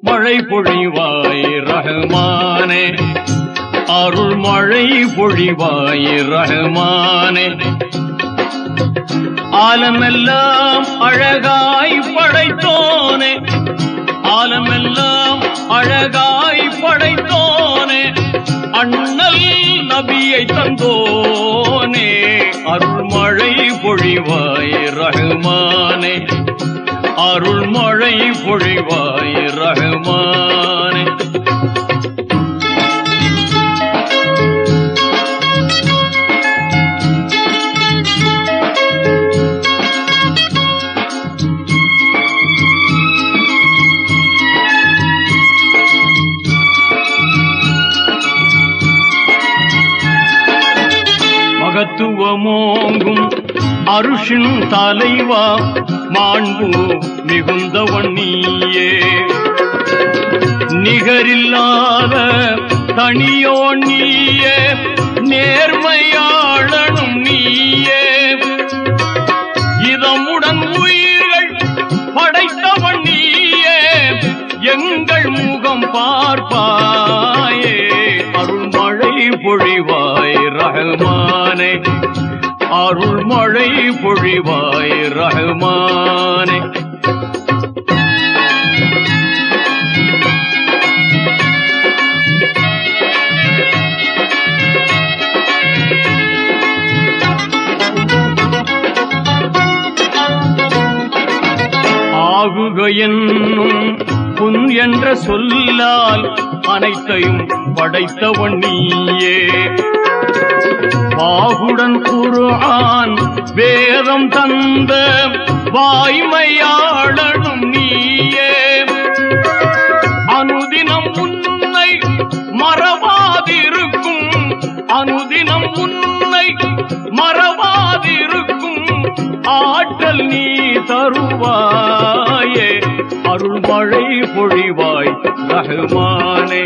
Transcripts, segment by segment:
மழை பொழிவாய் ரஹ்மானே, அருள் மழை பொழிவாய் ரஹ்மானே. ஆலமெல்லாம் அழகாய் படைத்தோனே, ஆலமெல்லாம் அழகாய் படைத்தோனே, அண்ணல் நபியை தந்தோனே, அருள் மழை பொழிவாய் ரஹ்மானே, அருள் மழை பொழிவாய் ரஹ்மானே. மகத்துவமோங்கும் அருஷின் தலைவா, மாண்பு மிகுந்தவன் நீயே, நிகரில்லாத தனியோன் நீயே, நேர்மையாளனும் நீயே, இதமுடன் உயிர்கள் படைத்தவன் நீயே, எங்கள் முகம் பார்ப்பாயே, அருள் மழை பொழிவாய் ரஹ்மானே, அருள் மழை பொழிவாய் ரஹ்மானே. ஆகுக என்னும் புன் என்ற சொல்லால் அனைத்தையும் படைத்தவன் நீயே, பாகுடன் குர்ஆன் வேதம் தந்த வாய்மையாளனும் நீயே, அனுதினம் உன்னை மறவாதிருக்கும், அனுதினம் உன்னை மறவாதிருக்கும் ஆற்றல் நீ தருவாயே, அருள் மழை பொழிவாய் ரஹ்மானே,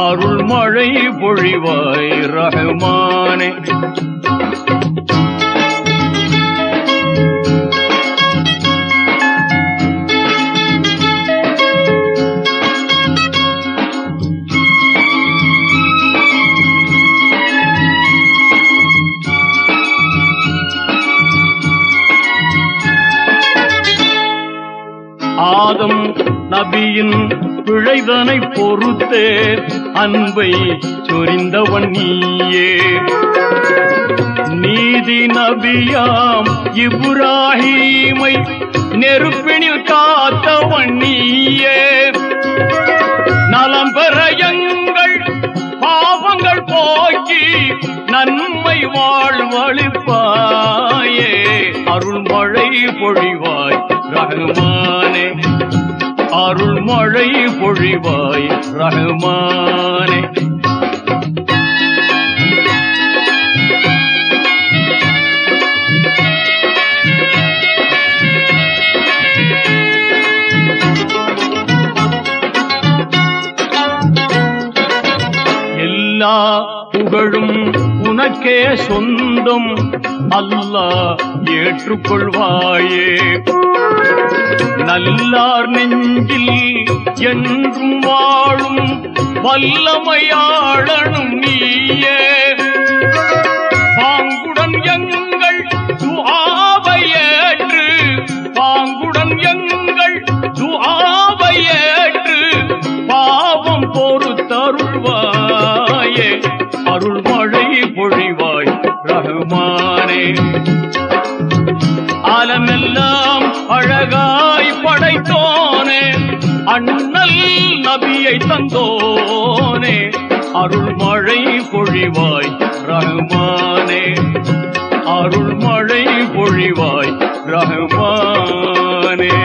அருள் மழை பொழிவாய் ரஹ்மானே. ஆதம் நபியின் பிழைதனை பொறுத்தே அன்பை சொரிந்தவன் நீயே, நீதி நபியாம் இப்ராஹீமை நெருப்பினில் காத்தவன் நீயே, நலம் பெற எங்கள் பாவங்கள் போக்கி நன்மை வாழ்வளிப்பாயே, அருள் மழை பொழிவாய் ரஹ்மானே, அருள் மழை பொழிவாய் ரஹ்மானே. எல்லா புகழும் உனக்கே சொந்தம், அல்லாஹ் ஏற்றுக்கொள்வாயே, நல்லார் நெஞ்சில் என்றும் வாழும் வல்லமையாளனும் நீயே, பாங்குடன் எங்கள் துஆவை ஏற்று, பாங்குடன் எங்கள் துஆவை ஏற்று பாவம் பொறுத்தருள்வாயே, அருள் மழை பொழிவாய் ரஹ்மானே, ஆலமெல்லாம் அழகாய் படைத்தோனே, அண்ணல் நபியை தந்தோனே, அருள் மழை பொழிவாய் ரஹ்மானே, அருள் மழை பொழிவாய் ரஹ்மானே.